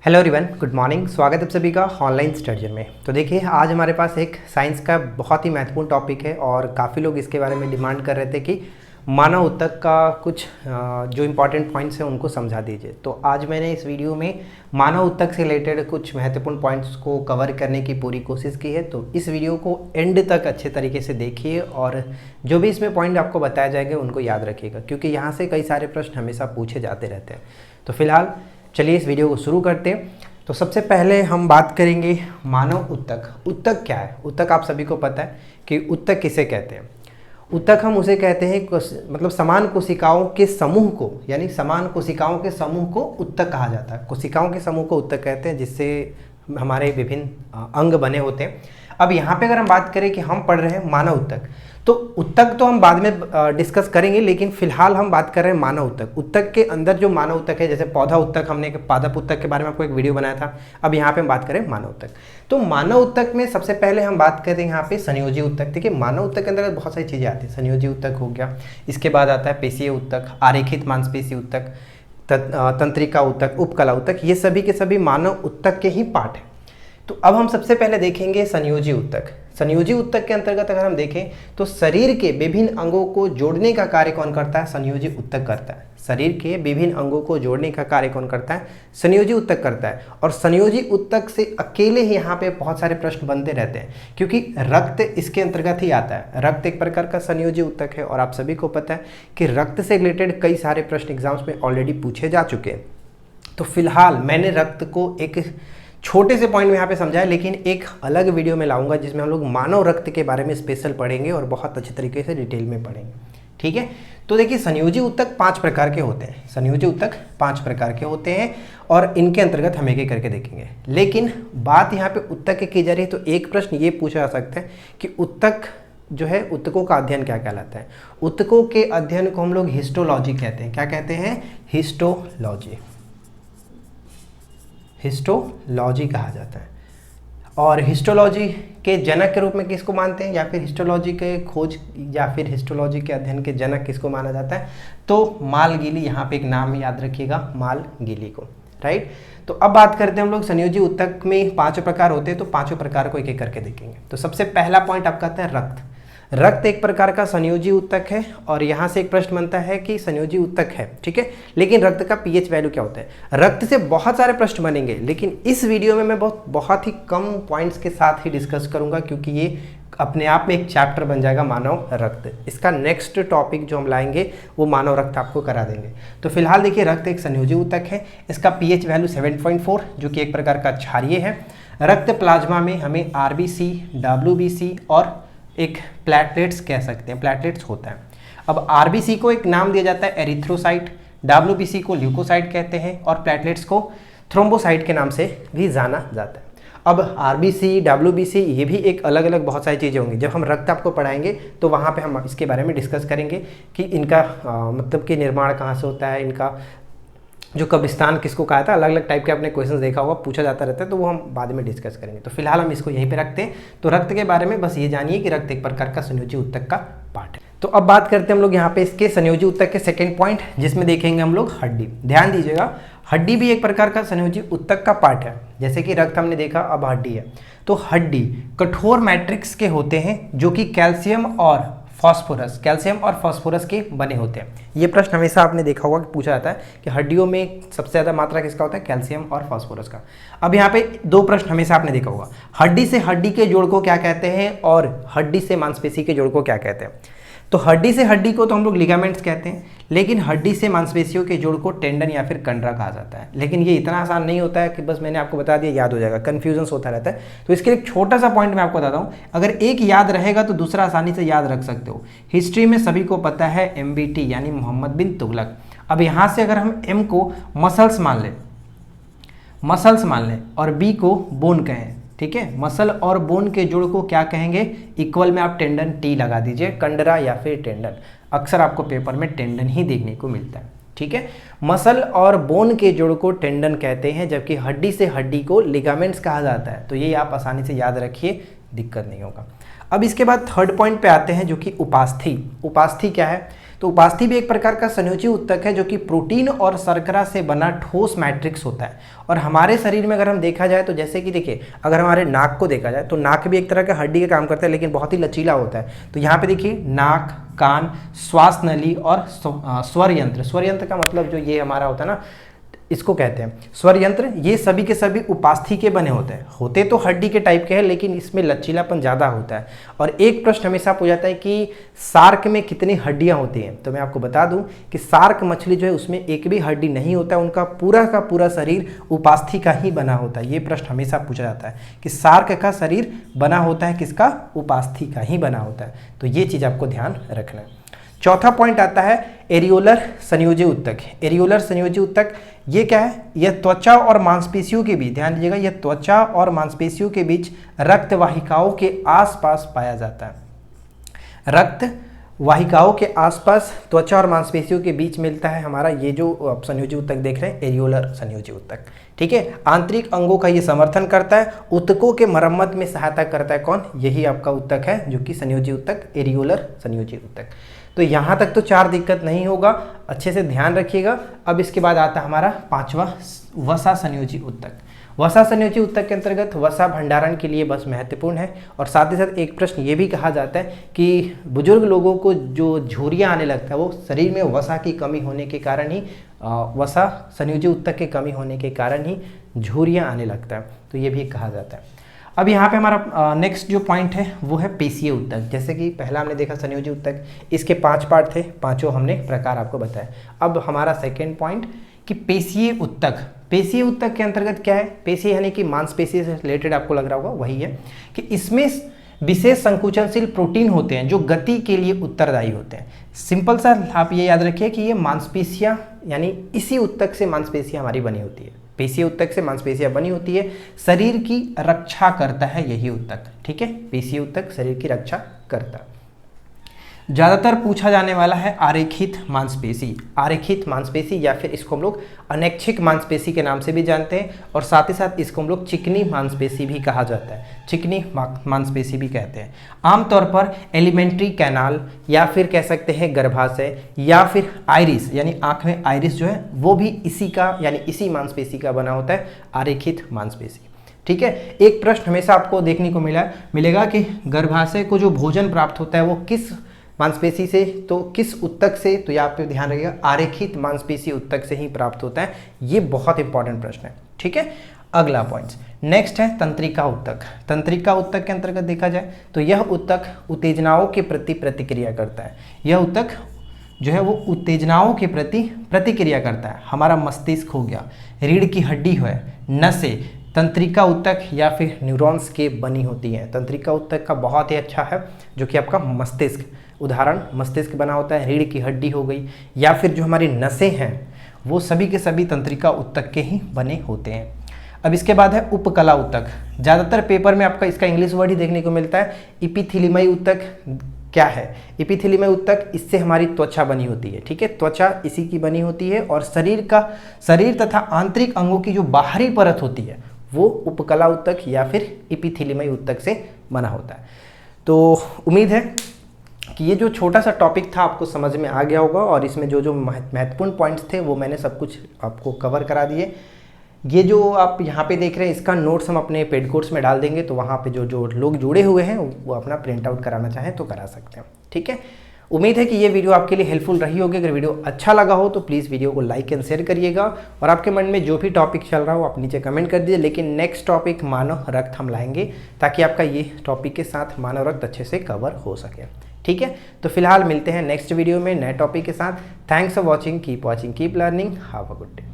Hello everyone, good morning. स्वागत है आप सभी का ऑनलाइन स्टडी में। तो देखिए, आज हमारे पास एक साइंस का बहुत ही महत्वपूर्ण टॉपिक है और काफ़ी लोग इसके बारे में डिमांड कर रहे थे कि मानव ऊतक का कुछ जो इम्पोर्टेंट पॉइंट्स हैं उनको समझा दीजिए। तो आज मैंने इस वीडियो में मानव ऊतक से रिलेटेड कुछ महत्वपूर्ण पॉइंट्स को कवर करने की पूरी कोशिश की है। तो इस वीडियो को एंड तक अच्छे तरीके से देखिए और जो भी इसमें पॉइंट आपको बताया जाएगा उनको याद रखिएगा, क्योंकि यहाँ से कई सारे प्रश्न हमेशा पूछे जाते रहते हैं। तो फिलहाल चलिए इस वीडियो को शुरू करते हैं। तो सबसे पहले हम बात करेंगे मानव ऊतक। ऊतक क्या है? ऊतक आप सभी को पता है कि ऊतक किसे कहते हैं। ऊतक हम उसे कहते हैं मतलब समान कोशिकाओं के समूह को, यानी समान कोशिकाओं के समूह को ऊतक कहा जाता है। कोशिकाओं के समूह को ऊतक कहते हैं, जिससे हमारे विभिन्न अंग बने होते हैं। अब यहाँ पे अगर हम बात करें कि हम पढ़ रहे हैं मानव ऊतक, तो ऊतक तो हम बाद में डिस्कस करेंगे, लेकिन फिलहाल हम बात कर रहे हैं मानव ऊतक। ऊतक के अंदर जो मानव ऊतक है, जैसे पौधा ऊतक, हमने पादप ऊतक के बारे में आपको एक वीडियो बनाया था। अब यहाँ पे हम बात करें मानव ऊतक। तो मानव ऊतक में सबसे पहले हम बात करते हैं यहाँ पे संयोजी ऊतक। देखिए, मानव ऊतक के अंदर बहुत सारी चीज़ें आती हैं। संयोजी ऊतक हो गया, इसके बाद आता है पेशीय ऊतक, आरेखित मांसपेशी ऊतक, तंत्रिका ऊतक, उपकला ऊतक। ये सभी के सभी मानव ऊतक के ही पार्ट हैं। तो अब हम सबसे पहले देखेंगे संयोजी ऊतक। संयोजी ऊतक के अंतर्गत अगर हम देखें तो शरीर के विभिन्न अंगों को जोड़ने का कार्य कौन करता है? संयोजी ऊतक करता है। शरीर के विभिन्न अंगों को जोड़ने का कार्य कौन करता है? संयोजी ऊतक करता है। और संयोजी ऊतक से अकेले ही यहाँ पे बहुत सारे प्रश्न बनते रहते हैं, क्योंकि रक्त इसके अंतर्गत ही आता है। रक्त एक प्रकार का संयोजी ऊतक है और आप सभी को पता है कि रक्त से रिलेटेड कई सारे प्रश्न एग्जाम्स में ऑलरेडी पूछे जा चुके हैं। तो फिलहाल मैंने रक्त को एक छोटे से पॉइंट में यहाँ पे समझाया, लेकिन एक अलग वीडियो में लाऊंगा जिसमें हम लोग मानव रक्त के बारे में स्पेशल पढ़ेंगे और बहुत अच्छे तरीके से डिटेल में पढ़ेंगे। ठीक है, तो देखिए, संयोजी ऊतक 5 प्रकार के होते हैं। संयोजी ऊतक 5 प्रकार के होते हैं और इनके अंतर्गत हम एक करके देखेंगे। लेकिन बात यहाँ पे ऊतक की जा रही है, तो एक प्रश्न ये पूछा जा सकता है कि ऊतक जो है, ऊतकों का अध्ययन क्या कहलाता है? ऊतकों के अध्ययन को हम लोग हिस्टोलॉजी कहते हैं। क्या कहते हैं? हिस्टोलॉजी। हिस्टोलॉजी कहा जाता है। और हिस्टोलॉजी के जनक के रूप में किसको मानते हैं, या फिर हिस्टोलॉजी के खोज या फिर हिस्टोलॉजी के अध्ययन के जनक किसको माना जाता है? तो मालगिली। यहाँ पे एक नाम याद रखिएगा, मालगिली को। राइट। तो अब बात करते हैं हम लोग संयोजी ऊतक में 5 प्रकार होते हैं, तो 5 प्रकार को एक एक करके देखेंगे। तो सबसे पहला पॉइंट आपका आता है रक्त। रक्त एक प्रकार का संयोजी ऊतक है और यहाँ से एक प्रश्न बनता है कि संयोजी ऊतक है, ठीक है, लेकिन रक्त का पीएच वैल्यू क्या होता है? रक्त से बहुत सारे प्रश्न बनेंगे, लेकिन इस वीडियो में मैं बहुत ही कम पॉइंट्स के साथ ही डिस्कस करूंगा, क्योंकि ये अपने आप में एक चैप्टर बन जाएगा मानव रक्त। इसका नेक्स्ट टॉपिक जो हम लाएंगे वो मानव रक्त आपको करा देंगे। तो फिलहाल देखिए, रक्त एक संयोजी ऊतक है। इसका पीएच वैल्यू 7.4, जो कि एक प्रकार का क्षारीय है। रक्त प्लाज्मा में हमें आरबीसी, डब्ल्यूबीसी और एक प्लेटलेट्स कह सकते हैं, प्लेटलेट्स होता है। अब आरबीसी को एक नाम दिया जाता है एरिथ्रोसाइट, डब्ल्यूबीसी को ल्यूकोसाइट कहते हैं और प्लेटलेट्स को थ्रोम्बोसाइट के नाम से भी जाना जाता है। अब आरबीसी, डब्ल्यूबीसी, ये भी एक अलग अलग बहुत सारी चीज़ें होंगी। जब हम रक्त आपको पढ़ाएंगे तो वहाँ पे हम इसके बारे में डिस्कस करेंगे कि इनका मतलब कि निर्माण कहाँ से होता है, इनका जो कब्रिस्तान किसको कहा था, अलग अलग टाइप के आपने क्वेश्चंस देखा होगा, पूछा जाता रहता है, तो वो हम बाद में डिस्कस करेंगे। तो फिलहाल हम इसको यहीं पे रखते हैं। तो रक्त के बारे में बस ये जानिए कि रक्त एक प्रकार का संयोजी ऊतक का पार्ट है। तो अब बात करते हैं हम लोग यहाँ पे इसके संयोजी ऊतक के सेकेंड पॉइंट, जिसमें देखेंगे हम लोग हड्डी। ध्यान दीजिएगा, हड्डी भी एक प्रकार का संयोजी ऊतक का पार्ट है। जैसे कि रक्त हमने देखा, अब हड्डी है। तो हड्डी कठोर मैट्रिक्स के होते हैं, जो कि कैल्शियम और फास्फोरस के बने होते हैं। ये प्रश्न हमेशा आपने देखा होगा कि पूछा जाता है कि हड्डियों में सबसे ज़्यादा मात्रा किसका होता है? कैल्शियम और फास्फोरस का। अब यहाँ पे 2 प्रश्न हमेशा आपने देखा होगा, हड्डी से हड्डी के जोड़ को क्या कहते हैं और हड्डी से मांसपेशी के जोड़ को क्या कहते हैं? तो हड्डी से हड्डी को तो हम लोग लिगामेंट्स कहते हैं, लेकिन हड्डी से मांसपेशियों के जोड़ को टेंडन या फिर कंडरा कहा जाता है। लेकिन ये इतना आसान नहीं होता है कि बस मैंने आपको बता दिया याद हो जाएगा, कन्फ्यूजन होता रहता है। तो इसके लिए एक छोटा सा पॉइंट मैं आपको बताता हूँ, अगर एक याद रहेगा तो दूसरा आसानी से याद रख सकते हो। हिस्ट्री में सभी को पता है MBT यानी मोहम्मद बिन तुगलक। अब यहाँ से अगर हम M को मसल्स मान लें और B को बोन कहें, ठीक है, मसल और बोन के जोड़ को क्या कहेंगे? इक्वल में आप टेंडन T लगा दीजिए, कंडरा या फिर टेंडन। अक्सर आपको पेपर में टेंडन ही देखने को मिलता है, ठीक है। मसल और बोन के जोड़ को टेंडन कहते हैं, जबकि हड्डी से हड्डी को लिगामेंट्स कहा जाता है। तो ये आप आसानी से याद रखिए, दिक्कत नहीं होगा। अब इसके बाद थर्ड पॉइंट पे आते हैं, जो कि उपास्थि। उपास्थि क्या है? तो उपास्थि भी एक प्रकार का संयोजी उत्तक है जो कि प्रोटीन और शर्करा से बना ठोस मैट्रिक्स होता है। और हमारे शरीर में अगर हम देखा जाए तो जैसे कि देखिए, अगर हमारे नाक को देखा जाए तो नाक भी एक तरह का हड्डी का काम करता है, लेकिन बहुत ही लचीला होता है। तो यहाँ पे देखिए, नाक, कान, श्वास नली और स्वर यंत्र। स्वर यंत्र का मतलब जो ये हमारा होता है ना, इसको कहते हैं स्वर यंत्र। ये सभी के सभी उपास्थि के बने होते हैं। होते तो हड्डी के टाइप के हैं, लेकिन इसमें लचीलापन ज़्यादा होता है। और एक प्रश्न हमेशा पूछा जाता है कि शार्क में कितनी हड्डियां होती हैं। तो मैं आपको बता दूं कि शार्क मछली जो है उसमें एक भी हड्डी नहीं होता है, उनका पूरा का पूरा शरीर उपास्थि का ही बना होता है। ये प्रश्न हमेशा पूछा जाता है कि शार्क का शरीर बना होता है किसका? उपास्थि का ही बना होता है। तो ये चीज़ आपको ध्यान रखना है। चौथा पॉइंट आता है एरियोलर संयोजी उत्तक। एरियोलर संयोजी उत्तक ये क्या है? यह त्वचा और मांसपेशियों के बीच, ध्यान दीजिएगा, यह त्वचा और मांसपेशियों के बीच रक्त वाहिकाओं के आसपास पाया जाता है। रक्त वाहिकाओं के आसपास त्वचा और मांसपेशियों के बीच मिलता है हमारा ये जो संयोजी उत्तक देख रहे हैं, एरियोलर संयोजी उत्तक। ठीक है, आंतरिक अंगों का ये समर्थन करता है, उत्तकों के मरम्मत में सहायता करता है। कौन? यही आपका उत्तक है जो कि संयोजी उत्तक, एरियोलर संयोजी उत्तक। तो यहाँ तक तो 4 दिक्कत नहीं होगा, अच्छे से ध्यान रखिएगा। अब इसके बाद आता है हमारा 5वां, वसा संयोजी उत्तक। वसा संयोजी उत्तक के अंतर्गत वसा भंडारण के लिए बस महत्वपूर्ण है। और साथ ही साथ एक प्रश्न ये भी कहा जाता है कि बुजुर्ग लोगों को जो झुर्रियाँ आने लगता है वो शरीर में वसा की कमी होने के कारण ही, वसा संयोजी उत्तक की कमी होने के कारण ही झुर्रियाँ आने लगता है। तो ये भी कहा जाता है। अब यहाँ पे हमारा नेक्स्ट जो पॉइंट है वो है पेशीय उत्तक। जैसे कि पहला हमने देखा संयोजी उत्तक, इसके 5 पार्ट थे, पांचों हमने प्रकार आपको बताया। अब हमारा सेकेंड पॉइंट कि पेशीय उत्तक। पेशीय उत्तक के अंतर्गत क्या है? पेशी यानी कि मांसपेशी से रिलेटेड आपको लग रहा होगा, वही है कि इसमें विशेष संकुचनशील प्रोटीन होते हैं जो गति के लिए उत्तरदायी होते हैं। सिंपल सा आप ये याद रखिए कि ये मांसपेशियाँ, यानी इसी उत्तक से मांसपेशियाँ हमारी बनी होती है। पेशीय उत्तक से मांसपेशियाँ बनी होती है, शरीर की रक्षा करता है यही उत्तक। ठीक है, पेशीय उत्तक शरीर की रक्षा करता है। ज़्यादातर पूछा जाने वाला है आरेखित मांसपेशी। आरेखित मांसपेशी या फिर इसको हम लोग अनैच्छिक मांसपेशी के नाम से भी जानते हैं, और साथ ही साथ इसको हम लोग चिकनी मांसपेशी भी कहा जाता है, चिकनी मांसपेशी भी कहते हैं। आमतौर पर एलिमेंट्री कैनाल या फिर कह सकते हैं गर्भाशय या फिर आइरिस, यानी आँख में आइरिस जो है वो भी इसी का, यानी इसी मांसपेशी का बना होता है, आरेखित मांसपेशी। ठीक है, एक प्रश्न हमेशा आपको देखने को मिलेगा कि गर्भाशय को जो भोजन प्राप्त होता है वो किस मांसपेशी से, तो किस उत्तक से? तो यहाँ पे ध्यान रखिएगा, आरेखित मांसपेशी उत्तक से ही प्राप्त होता है। ये बहुत इंपॉर्टेंट प्रश्न है। ठीक है, अगला पॉइंट नेक्स्ट है तंत्रिका उत्तक। तंत्रिका उत्तक के अंतर्गत देखा जाए तो यह उत्तक उत्तेजनाओं के प्रति प्रतिक्रिया करता है। यह उत्तक जो है वो उत्तेजनाओं के प्रति प्रतिक्रिया करता है। हमारा मस्तिष्क हो गया, रीढ़ की हड्डी है, नसें, तंत्रिका उत्तक या फिर न्यूरॉन्स के बनी होती हैं। तंत्रिका उत्तक का बहुत ही अच्छा है जो कि आपका मस्तिष्क, उदाहरण मस्तिष्क बना होता है, रीढ़ की हड्डी हो गई, या फिर जो हमारी नसें हैं वो सभी के सभी तंत्रिका उत्तक के ही बने होते हैं। अब इसके बाद है उपकला उत्तक। ज़्यादातर पेपर में आपका इसका इंग्लिश वर्ड ही देखने को मिलता है। इपिथीलियमय उत्तक क्या है? इपिथीलियमय उत्तक, इससे हमारी त्वचा बनी होती है। ठीक है, त्वचा इसी की बनी होती है, और शरीर तथा आंतरिक अंगों की जो बाहरी परत होती है वो उपकला उत्तक या फिर इपिथीलियमय उत्तक से बना होता है। तो उम्मीद है कि ये जो छोटा सा टॉपिक था आपको समझ में आ गया होगा, और इसमें जो जो महत्वपूर्ण पॉइंट्स थे वो मैंने सब कुछ आपको कवर करा दिए। ये जो आप यहाँ पे देख रहे हैं इसका नोट्स हम अपने पेड कोर्स में डाल देंगे, तो वहाँ पे जो जो लोग जुड़े हुए हैं वो अपना प्रिंट आउट कराना चाहें तो करा सकते हैं। ठीक है, उम्मीद है कि ये वीडियो आपके लिए हेल्पफुल रही होगी। अगर वीडियो अच्छा लगा हो तो प्लीज़ वीडियो को लाइक एंड शेयर करिएगा, और आपके मन में जो भी टॉपिक चल रहा हो आप नीचे कमेंट कर दीजिए। लेकिन नेक्स्ट टॉपिक मानव रक्त हम लाएंगे, ताकि आपका ये टॉपिक के साथ मानव रक्त अच्छे से कवर हो सके। ठीक है, तो फिलहाल मिलते हैं नेक्स्ट वीडियो में नए टॉपिक के साथ। Thanks for watching, keep learning, have a good day.